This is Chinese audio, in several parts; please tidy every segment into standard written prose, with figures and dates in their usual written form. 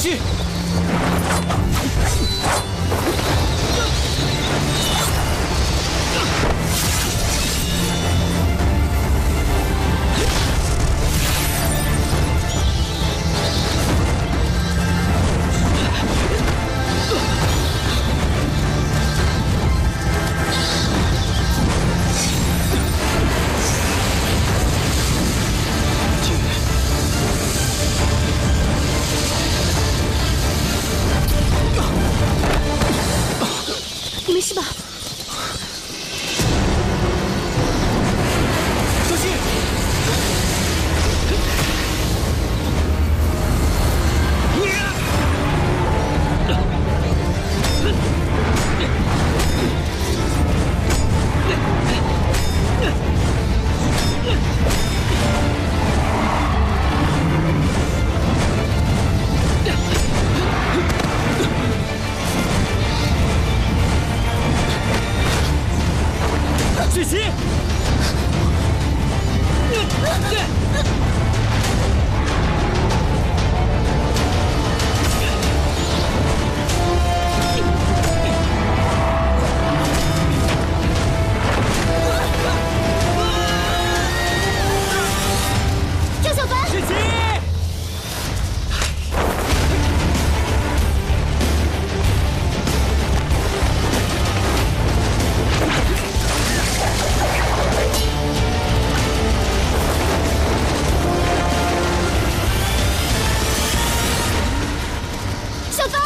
绪！你没事吧？小心！雪琪！张小凡，雪琪！小凡，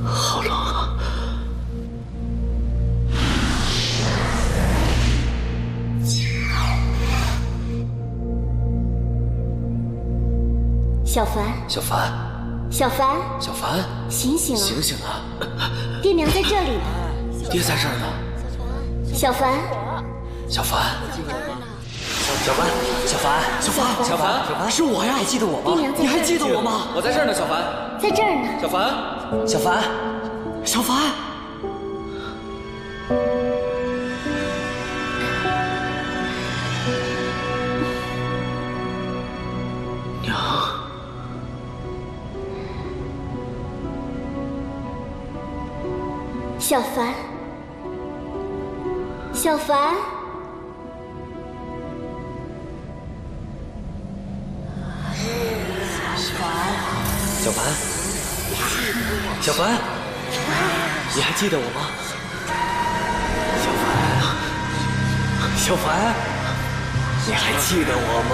好冷啊！小凡，小凡，小凡，小凡，醒醒啊！醒醒啊！爹娘在这里呢。爹在这儿呢。小凡，小凡，小凡，小凡，小凡，小凡，小凡，是我呀！还记得我吗？爹娘在这里，你还记得我吗？我在这儿呢，小凡。在这儿呢。小凡，小凡，小凡，娘，小凡，小凡，小凡，小凡，你还记得我吗？小凡，小凡，你还记得我吗？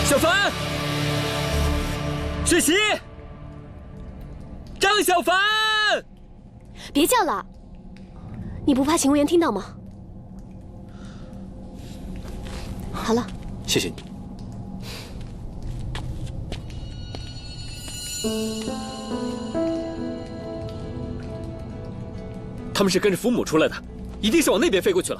小凡，雪琪，张小凡，别叫了，你不怕勤务员听到吗？好了，谢谢你。他们是跟着父母出来的，一定是往那边飞过去了。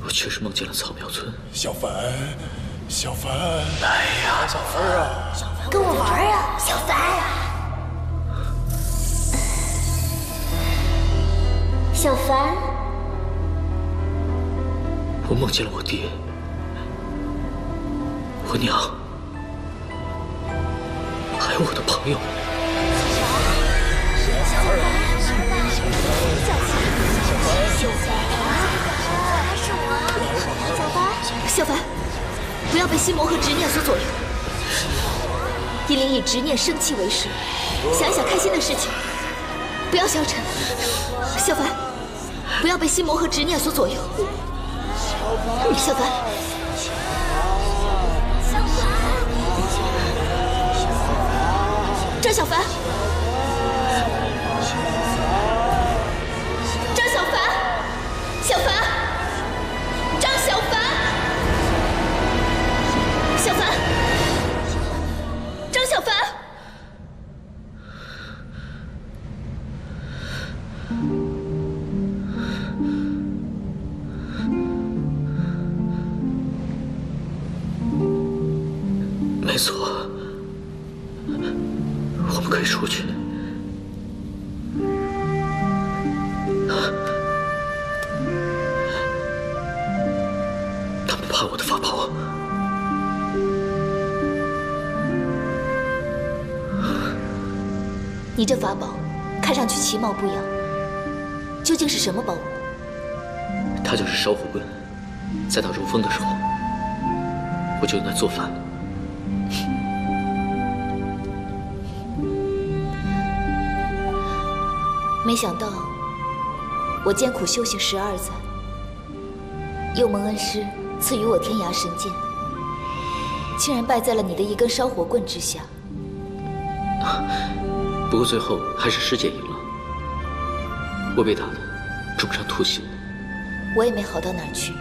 我确实梦见了草苗村。小凡，小凡，来呀，小凡啊，跟我玩啊，小凡！小凡，我梦见了我爹、我娘，还有我的朋友。小凡，不要被心魔和执念所左右。应灵以执念生气为食，想一想开心的事情，不要消沉。小凡，不要被心魔和执念所左右。小凡，张小凡，张小凡，小凡，张小凡。小凡，张小凡，没错，我们可以出去。他们怕我的法宝。你这法宝看上去其貌不扬，究竟是什么宝物？它就是烧火棍，在打如风的时候，我就用来做饭。没想到我艰苦修行12载，又蒙恩师赐予我天涯神剑，竟然败在了你的一根烧火棍之下。不过最后还是师姐赢了，我被打得重伤吐血。我也没好到哪儿去，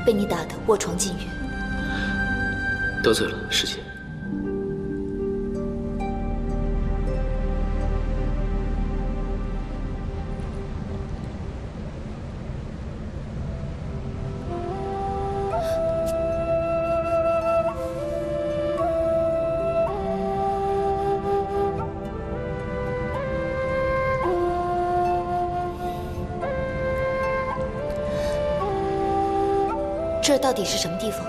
被你打得卧床近月。得罪了师姐。这儿到底是什么地方？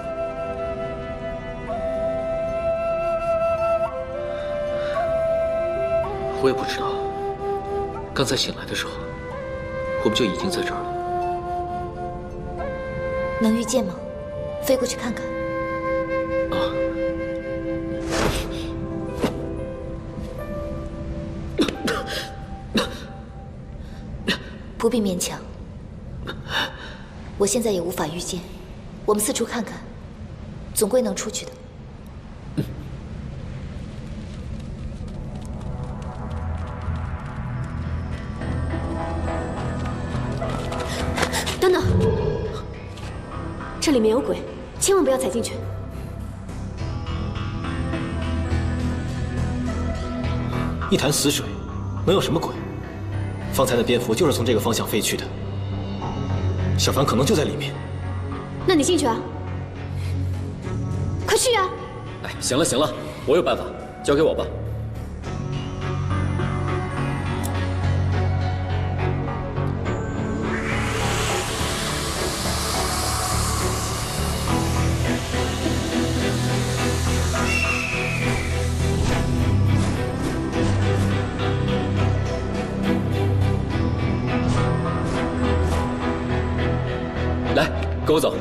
我也不知道。刚才醒来的时候，我们就已经在这儿了。能遇见吗？飞过去看看。啊。不必勉强。我现在也无法遇见。我们四处看看，总归能出去的。等等，这里面有鬼，千万不要踩进去。一潭死水，能有什么鬼？方才那蝙蝠就是从这个方向飞去的，小凡可能就在里面。那你进去啊，快去啊！哎，行了行了，我有办法，交给我吧。来，跟我走。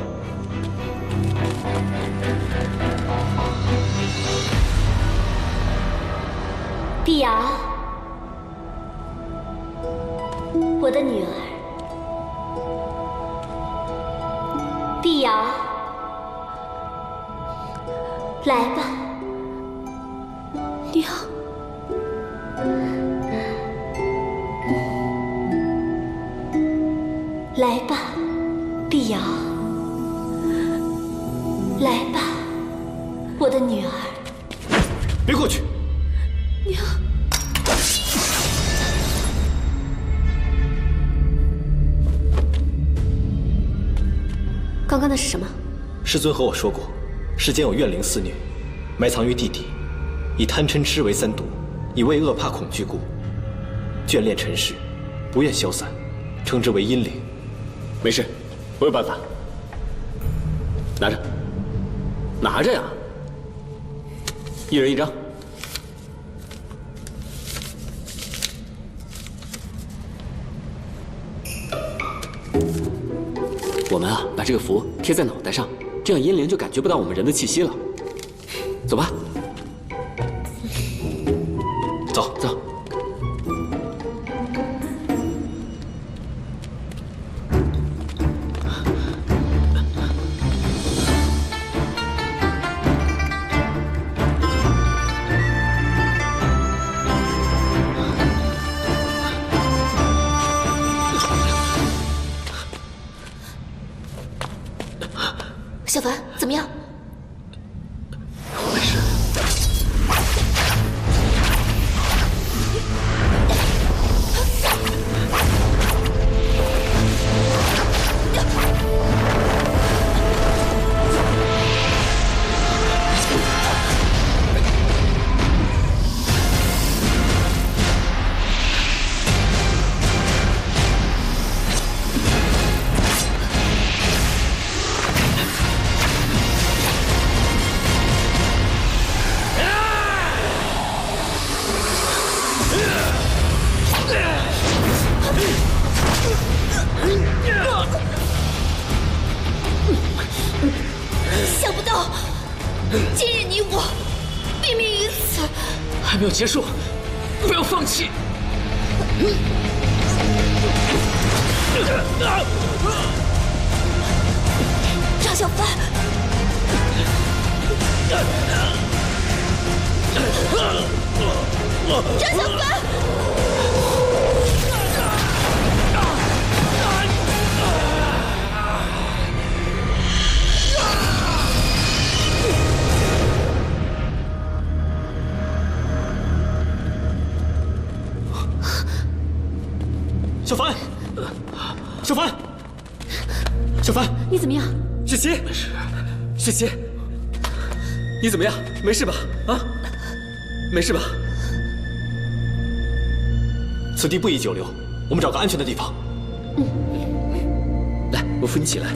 碧瑶，我的女儿，碧瑶，来吧，娘，来吧，碧瑶，来吧，我的女儿。别过去！娘，刚刚那是什么？师尊和我说过，世间有怨灵肆虐，埋藏于地底，以贪嗔痴为三毒，以畏恶怕恐惧故，眷恋尘世，不愿消散，称之为阴灵。没事，我有办法。拿着，拿着呀！一人一张。我们啊，把这个符贴在脑袋上，这样阴灵就感觉不到我们人的气息了。走吧。走走。小凡，怎么样？没事。想不到，今日你我并命于此。还没有结束，不要放弃。张小凡，张小凡。小凡，小凡，小凡，你怎么样？雪琪，没事。雪琪，你怎么样？没事吧？啊，没事吧？此地不宜久留，我们找个安全的地方。来，我扶你起来。